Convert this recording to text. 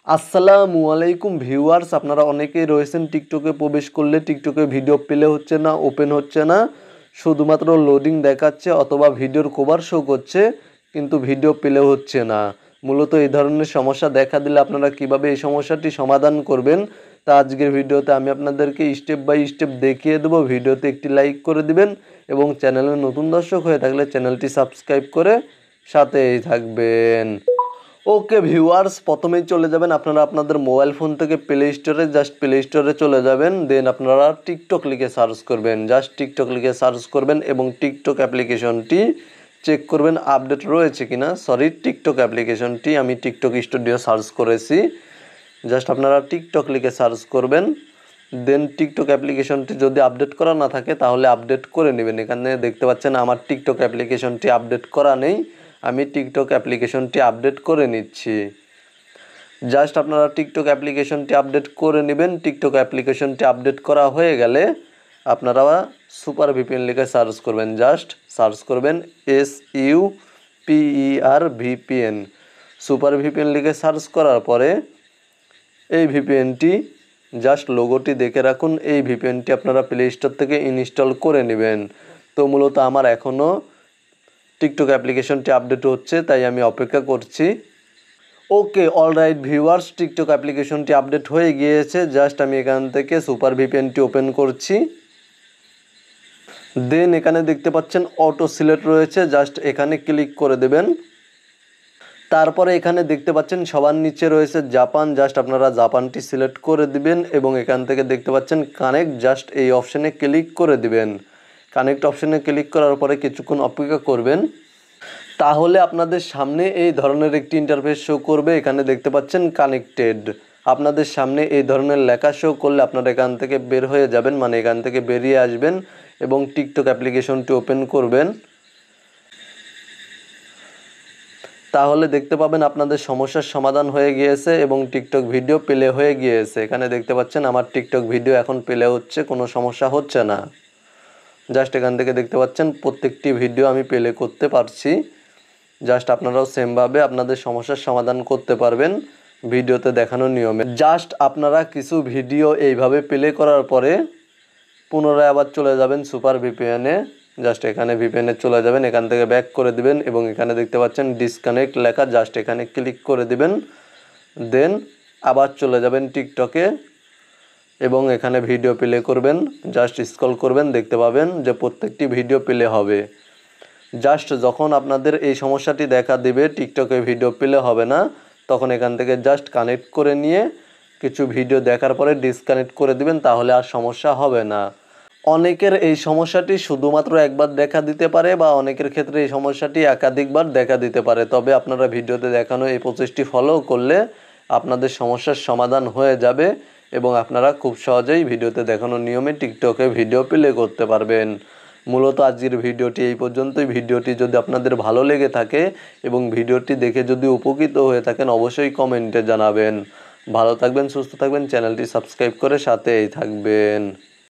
আসসালামু আলাইকুম ভিউয়ার্স, আপনারা অনেকেই রয়েছেন টিকটকে প্রবেশ করলে টিকটকে ভিডিও প্লে হচ্ছে না, ওপেন হচ্ছে না, শুধুমাত্র লোডিং দেখাচ্ছে অথবা ভিডিওর কভার শো করছে কিন্তু ভিডিও প্লে হচ্ছে না। মূলত এই ধরনের সমস্যা দেখা দিলে আপনারা কিভাবে এই সমস্যাটি সমাধান করবেন তা আজকের ভিডিওতে আমি আপনাদেরকে স্টেপ বাই স্টেপ দেখিয়ে দেবো। ভিডিওতে একটি লাইক করে দিবেন এবং চ্যানেলে নতুন দর্শক হয়ে থাকলে চ্যানেলটি সাবস্ক্রাইব করে সাথেই থাকবেন। ওকে ভিউয়ার্স, প্রথমেই চলে যাবেন আপনারা আপনাদের মোবাইল ফোন থেকে প্লে স্টোরে, জাস্ট প্লে স্টোরে চলে যাবেন। দেন আপনারা টিকটক লিখে সার্চ করবেন, জাস্ট টিকটক লিখে সার্চ করবেন এবং টিকটক অ্যাপ্লিকেশনটি চেক করবেন আপডেট রয়েছে কিনা। টিকটক অ্যাপ্লিকেশনটি আমি টিকটক স্টুডিও সার্চ করেছি। জাস্ট আপনারা টিকটক লিখে সার্চ করবেন। দেন টিকটক অ্যাপ্লিকেশনটি যদি আপডেট করা না থাকে তাহলে আপডেট করে নেবেন। এখানে দেখতে পাচ্ছেন আমার টিকটক অ্যাপ্লিকেশনটি আপডেট করা নেই, আমি টিকটক অ্যাপ্লিকেশনটি আপডেট করে নিচ্ছি। জাস্ট আপনারা টিকটক অ্যাপ্লিকেশনটি আপডেট করে নেবেন। টিকটক অ্যাপ্লিকেশনটি আপডেট করা হয়ে গেলে আপনারা সুপার ভিপিএন লিখে সার্চ করবেন, জাস্ট সার্চ করবেন SUPER VPN। সুপার ভিপিএন লিখে সার্চ করার পরে এই ভিপিএনটি জাস্ট লোগোটি দেখে রাখুন, এই ভিপিএনটি আপনারা প্লে স্টোর থেকে ইনস্টল করে নেবেন। তো মূলত আমার এখনও টিকটক অ্যাপ্লিকেশনটি আপডেট হচ্ছে তাই আমি অপেক্ষা করছি। ওকে অলরাইট ভিউয়ার্স, টিকটক অ্যাপ্লিকেশনটি আপডেট হয়ে গিয়েছে। জাস্ট আমি এখান থেকে সুপার ভিপিএনটি ওপেন করছি। দেন এখানে দেখতে পাচ্ছেন অটো সিলেক্ট রয়েছে, জাস্ট এখানে ক্লিক করে দেবেন। তারপরে এখানে দেখতে পাচ্ছেন সবার নিচে রয়েছে জাপান, জাস্ট আপনারা জাপানটি সিলেক্ট করে দিবেন এবং এখান থেকে দেখতে পাচ্ছেন কানেক্ট, জাস্ট এই অপশানে ক্লিক করে দিবেন। কানেক্ট অপশানে ক্লিক করার পরে কিছুক্ষণ অপেক্ষা করবেন, তাহলে আপনাদের সামনে এই ধরনের একটি ইন্টারফেস শো করবে। এখানে দেখতে পাচ্ছেন কানেক্টেড, আপনাদের সামনে এই ধরনের লেখা শো করলে আপনারা এখান থেকে বের হয়ে যাবেন, মানে এখান থেকে বেরিয়ে আসবেন এবং টিকটক অ্যাপ্লিকেশনটি ওপেন করবেন। তাহলে দেখতে পাবেন আপনাদের সমস্যার সমাধান হয়ে গিয়েছে এবং টিকটক ভিডিও প্লে হয়ে গিয়েছে। এখানে দেখতে পাচ্ছেন আমার টিকটক ভিডিও এখন প্লে হচ্ছে, কোনো সমস্যা হচ্ছে না। জাস্ট এখান থেকে দেখতে পাচ্ছেন প্রত্যেকটি ভিডিও আমি প্লে করতে পারছি। জাস্ট আপনারাও সেমভাবে আপনাদের সমস্যার সমাধান করতে পারবেন ভিডিওতে দেখানো নিয়মে। জাস্ট আপনারা কিছু ভিডিও এইভাবে প্লে করার পরে পুনরায় আবার চলে যাবেন সুপার ভিপিএনে। জাস্ট এখানে ভিপিএনে চলে যাবেন, এখান থেকে ব্যাক করে দিবেন এবং এখানে দেখতে পাচ্ছেন ডিসকানেক্ট লেখা, জাস্ট এখানে ক্লিক করে দিবেন। দেন আবার চলে যাবেন টিকটকে এবং এখানে ভিডিও প্লে করবেন, জাস্ট স্ক্রল করবেন, দেখতে পাবেন যে প্রত্যেকটি ভিডিও প্লে হবে। জাস্ট যখন আপনাদের এই সমস্যাটি দেখা দেবে টিকটকে ভিডিও প্লে হবে না, তখন এখান থেকে জাস্ট কানেক্ট করে নিয়ে কিছু ভিডিও দেখার পরে ডিসকানেক্ট করে দিবেন, তাহলে আর সমস্যা হবে না। অনেকের এই সমস্যাটি শুধুমাত্র একবার দেখা দিতে পারে বা অনেকের ক্ষেত্রে এই সমস্যাটি একাধিকবার দেখা দিতে পারে, তবে আপনারা ভিডিওতে দেখানো এই প্রসেসটি ফলো করলে আপনাদের সমস্যার সমাধান হয়ে যাবে এবং আপনারা খুব সহজেই ভিডিওতে দেখানো নিয়মে টিকটকে ভিডিও প্লে করতে পারবেন। মূলত আজকের ভিডিওটি এই পর্যন্তই। ভিডিওটি যদি আপনাদের ভালো লেগে থাকে এবং ভিডিওটি দেখে যদি উপকৃত হয়ে থাকেন অবশ্যই কমেন্টে জানাবেন। ভালো থাকবেন, সুস্থ থাকবেন, চ্যানেলটি সাবস্ক্রাইব করে সাথেই থাকবেন।